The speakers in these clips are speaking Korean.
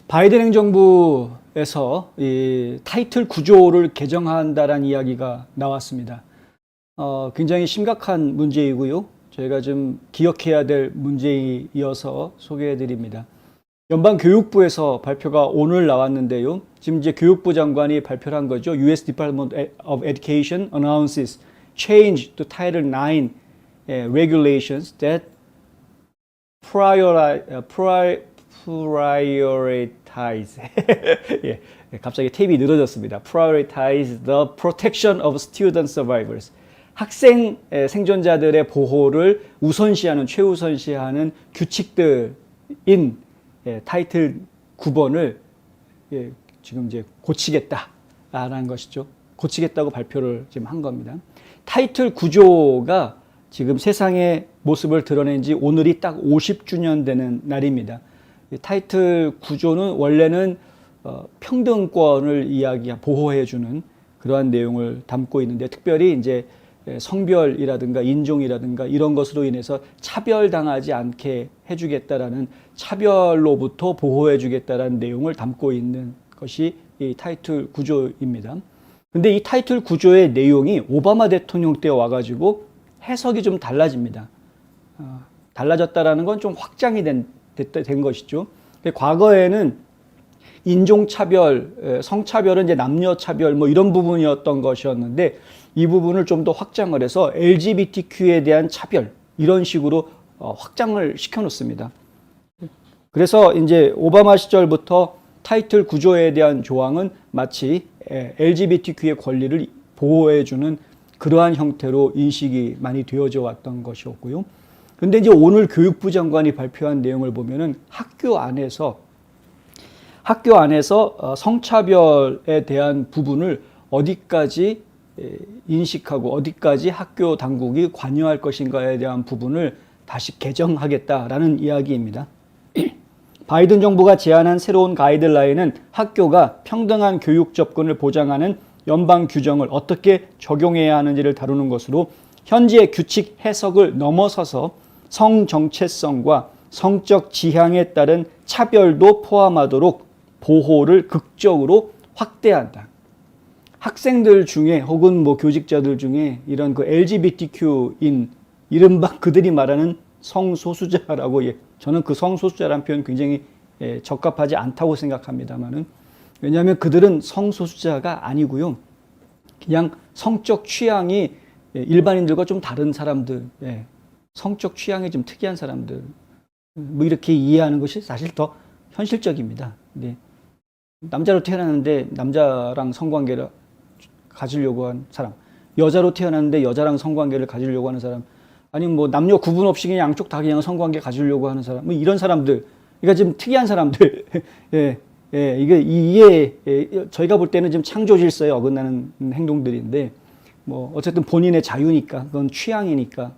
바이든 행정부에서 이 타이틀 구조를 개정한다라는 이야기가 나왔습니다. 굉장히 심각한 문제이고요. 저희가 좀 기억해야 될 문제이어서 소개해 드립니다. 연방교육부에서 발표가 오늘 나왔는데요. 지금 이제 교육부 장관이 발표를 한 거죠. US Department of Education announces change to Title IX regulations that prioritize 예, 갑자기 탭이 늘어졌습니다. prioritize the protection of student survivors. 학생 생존자들의 보호를 우선시하는 최우선시하는 규칙들인 타이틀 9번을 지금 이제 고치겠다라는 것이죠. 고치겠다고 발표를 지금 한 겁니다. 타이틀 구조가 지금 세상의 모습을 드러낸 지 오늘이 딱 50주년 되는 날입니다. 타이틀 구조는 원래는 평등권을 보호해주는 그러한 내용을 담고 있는데, 특별히 이제 성별이라든가 인종이라든가 이런 것으로 인해서 차별당하지 않게 해주겠다라는, 차별로부터 보호해주겠다라는 내용을 담고 있는 것이 이 타이틀 구조입니다. 근데 이 타이틀 구조의 내용이 오바마 대통령 때 와가지고 해석이 좀 달라집니다. 달라졌다라는 건 좀 확장이 된 것이죠. 과거에는 인종차별, 성차별은 이제 남녀차별 뭐 이런 부분이었던 것이었는데, 이 부분을 좀 더 확장을 해서 LGBTQ에 대한 차별, 이런 식으로 확장을 시켜 놓습니다. 그래서 이제 오바마 시절부터 타이틀 구조에 대한 조항은 마치 LGBTQ의 권리를 보호해주는 그러한 형태로 인식이 많이 되어져 왔던 것이었고요. 근데 이제 오늘 교육부 장관이 발표한 내용을 보면은 학교 안에서 성차별에 대한 부분을 어디까지 인식하고 어디까지 학교 당국이 관여할 것인가에 대한 부분을 다시 개정하겠다라는 이야기입니다. 바이든 정부가 제안한 새로운 가이드라인은 학교가 평등한 교육 접근을 보장하는 연방 규정을 어떻게 적용해야 하는지를 다루는 것으로, 현지의 규칙 해석을 넘어서서 성 정체성과 성적 지향에 따른 차별도 포함하도록 보호를 극적으로 확대한다. 학생들 중에 혹은 뭐 교직자들 중에 이런 그 LGBTQ인 이른바 그들이 말하는 성소수자라고, 저는 그 성소수자라는 표현 굉장히 적합하지 않다고 생각합니다만은, 왜냐하면 그들은 성소수자가 아니고요. 그냥 성적 취향이 일반인들과 좀 다른 사람들, 성적 취향이 좀 특이한 사람들, 뭐 이렇게 이해하는 것이 사실 더 현실적입니다. 남자로 태어났는데 남자랑 성관계를 가지려고 한 사람, 여자로 태어났는데 여자랑 성관계를 가지려고 하는 사람, 아니면 뭐 남녀 구분 없이 그냥 양쪽 다 그냥 성관계 가지려고 하는 사람, 뭐 이런 사람들, 그러니까 좀 특이한 사람들, 이게 저희가 볼 때는 좀 창조 질서에 어긋나는 행동들인데, 뭐 어쨌든 본인의 자유니까, 그건 취향이니까.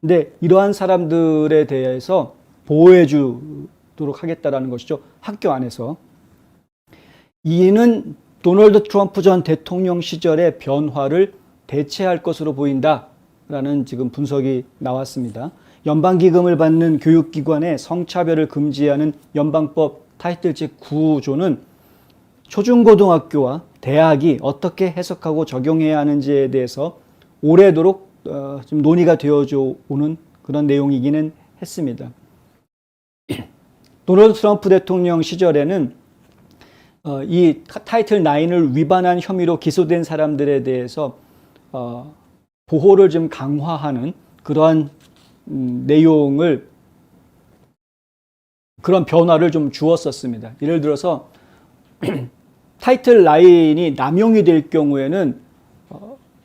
근데 이러한 사람들에 대해서 보호해 주도록 하겠다라는 것이죠. 학교 안에서. 이는 도널드 트럼프 전 대통령 시절의 변화를 대체할 것으로 보인다라는 지금 분석이 나왔습니다. 연방기금을 받는 교육기관의 성차별을 금지하는 연방법 타이틀 제9조는 초중고등학교와 대학이 어떻게 해석하고 적용해야 하는지에 대해서 오래도록 좀 논의가 되어져 오는 그런 내용이기는 했습니다. 도널드 트럼프 대통령 시절에는 이 타이틀 9을 위반한 혐의로 기소된 사람들에 대해서 보호를 좀 강화하는 그러한 내용을, 그런 변화를 좀 주었었습니다. 예를 들어서 타이틀 9이 남용이 될 경우에는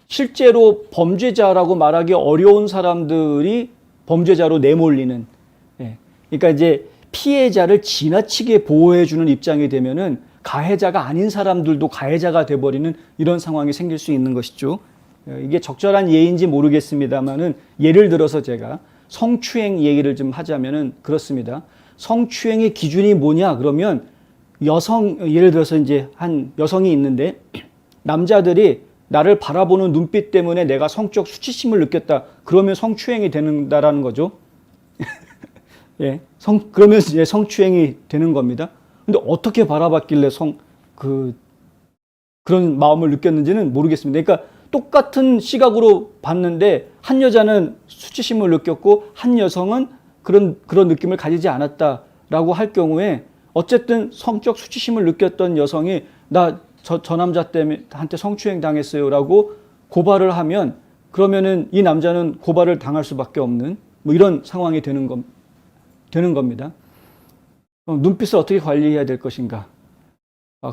실제로 범죄자라고 말하기 어려운 사람들이 범죄자로 내몰리는, 그러니까 이제 피해자를 지나치게 보호해주는 입장이 되면은 가해자가 아닌 사람들도 가해자가 돼버리는 이런 상황이 생길 수 있는 것이죠. 이게 적절한 예인지 모르겠습니다만은, 예를 들어서 제가 성추행 얘기를 좀 하자면은 그렇습니다. 성추행의 기준이 뭐냐 그러면, 예를 들어서 이제 한 여성이 있는데 남자들이 나를 바라보는 눈빛 때문에 내가 성적 수치심을 느꼈다. 그러면 성추행이 된다라는 거죠. 그러면 이제 성추행이 되는 겁니다. 근데 어떻게 바라봤길래 그런 마음을 느꼈는지는 모르겠습니다. 그러니까 똑같은 시각으로 봤는데 한 여자는 수치심을 느꼈고 한 여성은 그런 느낌을 가지지 않았다라고 할 경우에 어쨌든 성적 수치심을 느꼈던 여성이 저 남자 때문에 한테 성추행 당했어요라고 고발을 하면 그러면은 이 남자는 고발을 당할 수밖에 없는 뭐 이런 상황이 되는 겁니다. 눈빛을 어떻게 관리해야 될 것인가?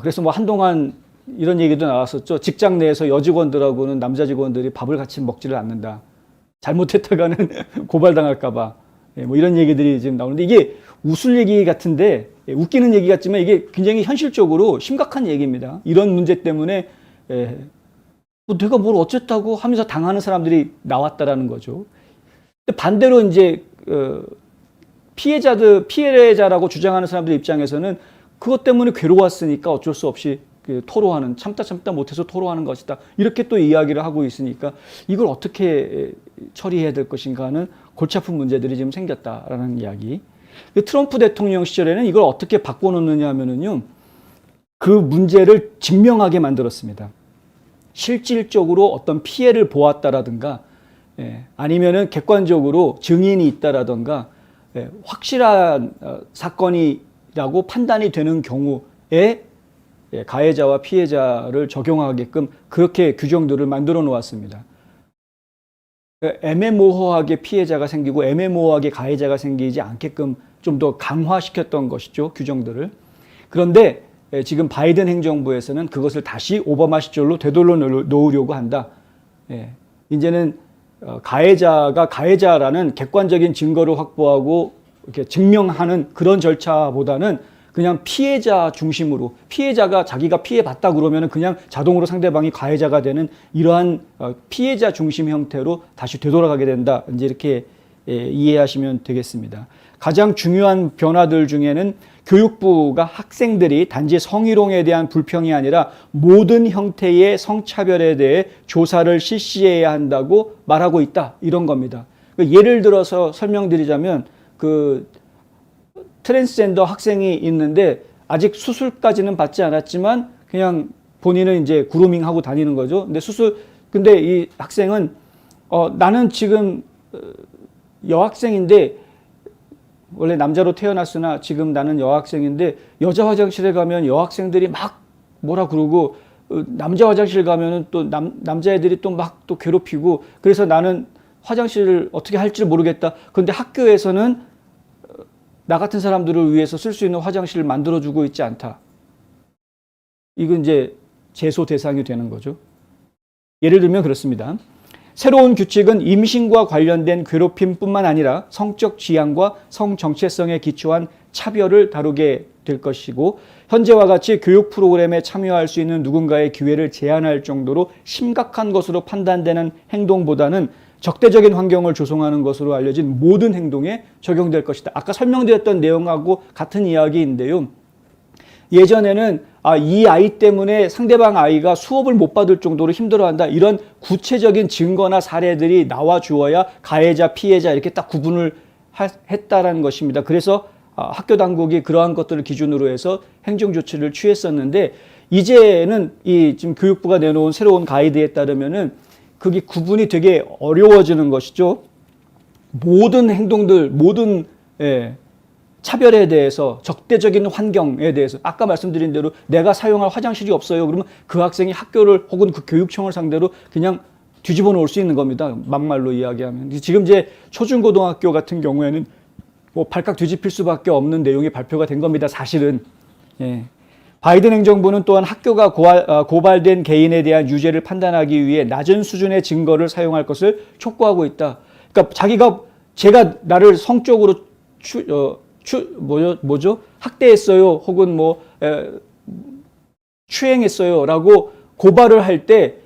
그래서 뭐 한동안 이런 얘기도 나왔었죠. 직장 내에서 여직원들하고는 남자 직원들이 밥을 같이 먹지를 않는다. 잘못했다가는 고발당할까봐. 뭐 이런 얘기들이 지금 나오는데 이게 웃을 얘기 같은데 웃기는 얘기 같지만 이게 굉장히 현실적으로 심각한 얘기입니다. 이런 문제 때문에 뭐 내가 뭘 어쨌다고 하면서 당하는 사람들이 나왔다라는 거죠. 근데 반대로 이제 피해자라고 주장하는 사람들 입장에서는 그것 때문에 괴로웠으니까 어쩔 수 없이 토로하는, 참다 못해서 토로하는 것이다. 이렇게 또 이야기를 하고 있으니까 이걸 어떻게 처리해야 될 것인가 하는 골치 아픈 문제들이 지금 생겼다라는 이야기. 트럼프 대통령 시절에는 이걸 어떻게 바꿔놓느냐 하면은요, 그 문제를 증명하게 만들었습니다. 실질적으로 어떤 피해를 보았다라든가, 아니면은 객관적으로 증인이 있다라든가, 확실한 사건이라고 판단이 되는 경우에 가해자와 피해자를 적용하게끔 그렇게 규정들을 만들어 놓았습니다. 애매모호하게 피해자가 생기고 애매모호하게 가해자가 생기지 않게끔 좀 더 강화시켰던 것이죠, 규정들을. 그런데 지금 바이든 행정부에서는 그것을 다시 오바마 시절로 되돌려 놓으려고 한다. 이제는 가해자가 가해자라는 객관적인 증거를 확보하고 이렇게 증명하는 그런 절차보다는 그냥 피해자 중심으로, 피해자가 자기가 피해봤다 그러면 그냥 자동으로 상대방이 가해자가 되는 이러한 피해자 중심 형태로 다시 되돌아가게 된다. 이제 이렇게 이해하시면 되겠습니다. 가장 중요한 변화들 중에는 교육부가 학생들이 단지 성희롱에 대한 불평이 아니라 모든 형태의 성차별에 대해 조사를 실시해야 한다고 말하고 있다. 이런 겁니다. 예를 들어서 설명드리자면 트랜스젠더 학생이 있는데 아직 수술까지는 받지 않았지만 그냥 본인은 이제 그루밍하고 다니는 거죠. 근데 이 학생은 나는 지금 여학생인데 원래 남자로 태어났으나 지금 나는 여학생인데 여자 화장실에 가면 여학생들이 막 뭐라 그러고 남자 화장실 가면은 또 남자애들이 또 막 또 괴롭히고 그래서 나는 화장실을 어떻게 할지 모르겠다. 그런데 학교에서는 나 같은 사람들을 위해서 쓸 수 있는 화장실을 만들어주고 있지 않다. 이건 이제 제소 대상이 되는 거죠. 예를 들면 그렇습니다. 새로운 규칙은 임신과 관련된 괴롭힘뿐만 아니라 성적 지향과 성 정체성에 기초한 차별을 다루게 될 것이고 현재와 같이 교육 프로그램에 참여할 수 있는 누군가의 기회를 제한할 정도로 심각한 것으로 판단되는 행동보다는 적대적인 환경을 조성하는 것으로 알려진 모든 행동에 적용될 것이다. 아까 설명드렸던 내용하고 같은 이야기인데요. 예전에는 이 아이 때문에 상대방 아이가 수업을 못 받을 정도로 힘들어한다. 이런 구체적인 증거나 사례들이 나와 주어야 가해자, 피해자 이렇게 딱 구분을 했다라는 것입니다. 그래서 학교 당국이 그러한 것들을 기준으로 해서 행정조치를 취했었는데 이제는 지금 교육부가 내놓은 새로운 가이드에 따르면은 그게 구분이 되게 어려워지는 것이죠. 모든 행동들, 모든 차별에 대해서, 적대적인 환경에 대해서 아까 말씀드린 대로 내가 사용할 화장실이 없어요. 그러면 그 학생이 학교를 혹은 그 교육청을 상대로 그냥 뒤집어 놓을 수 있는 겁니다. 막말로 이야기하면. 지금 이제 초중고등학교 같은 경우에는 뭐 발칵 뒤집힐 수밖에 없는 내용이 발표가 된 겁니다. 사실은. 바이든 행정부는 또한 학교가 고발된 개인에 대한 유죄를 판단하기 위해 낮은 수준의 증거를 사용할 것을 촉구하고 있다. 그러니까 제가 나를 성적으로 학대했어요. 혹은 추행했어요라고 고발을 할 때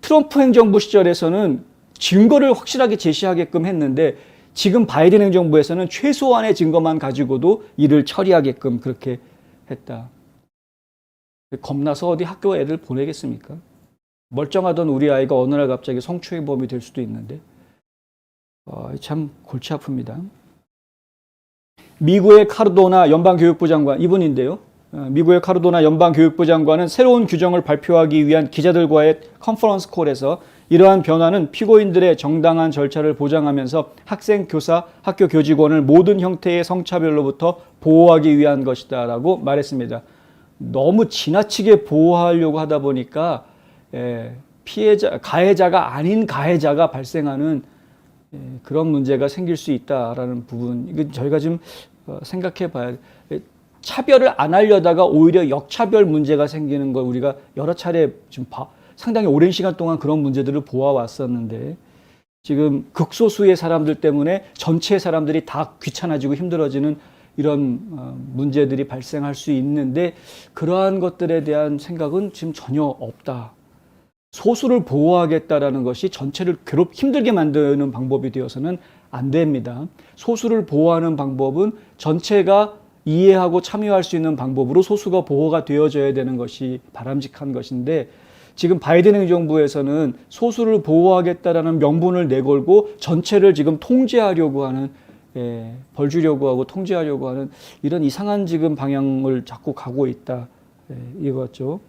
트럼프 행정부 시절에서는 증거를 확실하게 제시하게끔 했는데 지금 바이든 행정부에서는 최소한의 증거만 가지고도 이를 처리하게끔 그렇게 했다. 겁나서 어디 학교 애들 보내겠습니까? 멀쩡하던 우리 아이가 어느 날 갑자기 성추행범이 될 수도 있는데 참 골치 아픕니다. 미국의 카르도나 연방교육부 장관 이분인데요. 미국의 카르도나 연방교육부 장관은 새로운 규정을 발표하기 위한 기자들과의 컨퍼런스 콜에서 이러한 변화는 피고인들의 정당한 절차를 보장하면서 학생, 교사, 학교 교직원을 모든 형태의 성차별로부터 보호하기 위한 것이다라고 말했습니다. 너무 지나치게 보호하려고 하다 보니까 가해자가 아닌 가해자가 발생하는 그런 문제가 생길 수 있다라는 부분, 이건 저희가 좀 생각해 봐야 돼요. 차별을 안 하려다가 오히려 역차별 문제가 생기는 걸 우리가 여러 차례 좀 상당히 오랜 시간 동안 그런 문제들을 보아왔었는데, 지금 극소수의 사람들 때문에 전체 사람들이 다 귀찮아지고 힘들어지는 이런 문제들이 발생할 수 있는데, 그러한 것들에 대한 생각은 지금 전혀 없다. 소수를 보호하겠다라는 것이 전체를 힘들게 만드는 방법이 되어서는 안 됩니다. 소수를 보호하는 방법은 전체가 이해하고 참여할 수 있는 방법으로 소수가 보호가 되어져야 되는 것이 바람직한 것인데, 지금 바이든 행정부에서는 소수를 보호하겠다라는 명분을 내걸고 전체를 지금 통제하려고 하는, 벌 주려고 하고 통제하려고 하는 이런 이상한 지금 방향을 자꾸 가고 있다, 이거죠.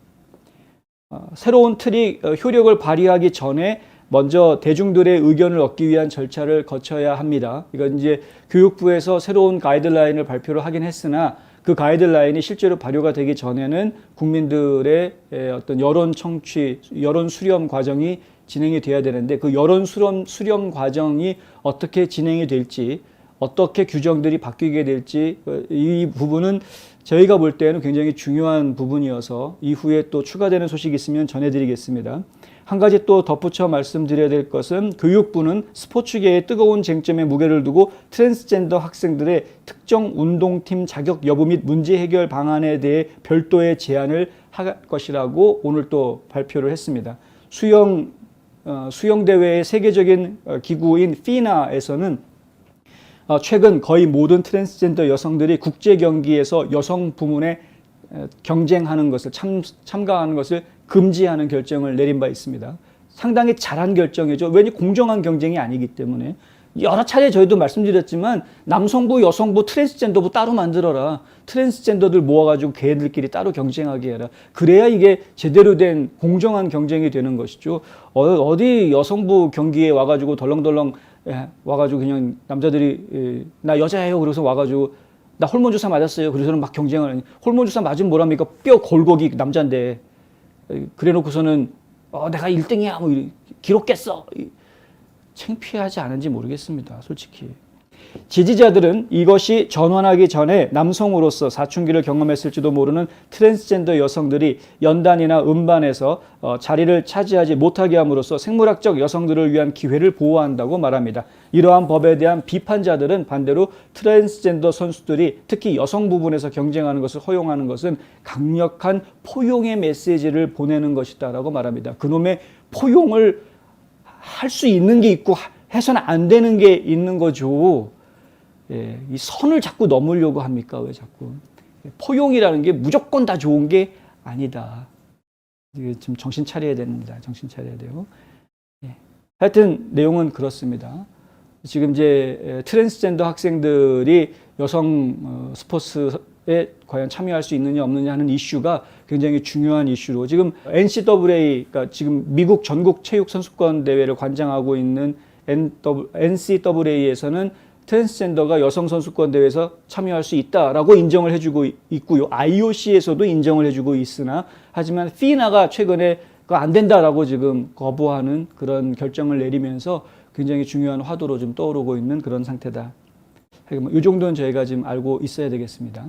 새로운 틀이 효력을 발휘하기 전에 먼저 대중들의 의견을 얻기 위한 절차를 거쳐야 합니다. 이건 이제 교육부에서 새로운 가이드라인을 발표를 하긴 했으나, 그 가이드라인이 실제로 발효가 되기 전에는 국민들의 어떤 여론 청취, 여론 수렴 과정이 진행이 돼야 되는데, 그 여론 수렴 과정이 어떻게 진행이 될지, 어떻게 규정들이 바뀌게 될지, 이 부분은 저희가 볼 때는 굉장히 중요한 부분이어서 이후에 또 추가되는 소식이 있으면 전해드리겠습니다. 한 가지 또 덧붙여 말씀드려야 될 것은, 교육부는 스포츠계의 뜨거운 쟁점에 무게를 두고 트랜스젠더 학생들의 특정 운동팀 자격 여부 및 문제 해결 방안에 대해 별도의 제안을 할 것이라고 오늘 또 발표를 했습니다. 수영대회의 세계적인 기구인 FINA에서는 최근 거의 모든 트랜스젠더 여성들이 국제 경기에서 여성 부문에 경쟁하는 것을 참가하는 것을 금지하는 결정을 내린 바 있습니다. 상당히 잘한 결정이죠. 왜냐하면 공정한 경쟁이 아니기 때문에. 여러 차례 저희도 말씀드렸지만, 남성부, 여성부, 트랜스젠더부 따로 만들어라. 트랜스젠더들 모아가지고 걔들끼리 따로 경쟁하게 해라. 그래야 이게 제대로 된 공정한 경쟁이 되는 것이죠. 어디 여성부 경기에 와가지고 덜렁덜렁 와가지고 그냥 남자들이 나 여자예요 그래서 와가지고 나 호르몬 주사 맞았어요 그래서는 막 경쟁을 하니, 호르몬 주사 맞으면 뭐랍니까? 뼈 골고기 남자인데 그래 놓고서는 내가 1등이야 뭐 기록 깼어. 창피하지 않은지 모르겠습니다, 솔직히. 지지자들은 이것이 전환하기 전에 남성으로서 사춘기를 경험했을지도 모르는 트랜스젠더 여성들이 연단이나 음반에서 자리를 차지하지 못하게 함으로써 생물학적 여성들을 위한 기회를 보호한다고 말합니다. 이러한 법에 대한 비판자들은 반대로 트랜스젠더 선수들이 특히 여성 부분에서 경쟁하는 것을 허용하는 것은 강력한 포용의 메시지를 보내는 것이다라고 말합니다. 그놈의 포용을 할 수 있는 게 있고 해서는 안 되는 게 있는 거죠. 이 선을 자꾸 넘으려고 합니까? 왜 자꾸. 포용이라는 게 무조건 다 좋은 게 아니다. 이게 좀 정신 차려야 됩니다. 정신 차려야 돼요. 하여튼 내용은 그렇습니다. 지금 이제 트랜스젠더 학생들이 여성 스포츠에 과연 참여할 수 있느냐 없느냐 하는 이슈가 굉장히 중요한 이슈로, 지금 NCAA, 그러니까 지금 미국 전국 체육 선수권 대회를 관장하고 있는 NCAA에서는 트랜스젠더가 여성 선수권 대회에서 참여할 수 있다라고 인정을 해주고 있고요. IOC에서도 인정을 해주고 있으나, 하지만 FINA가 최근에 그거 안 된다라고 지금 거부하는 그런 결정을 내리면서 굉장히 중요한 화두로 좀 떠오르고 있는 그런 상태다. 이 정도는 저희가 지금 알고 있어야 되겠습니다.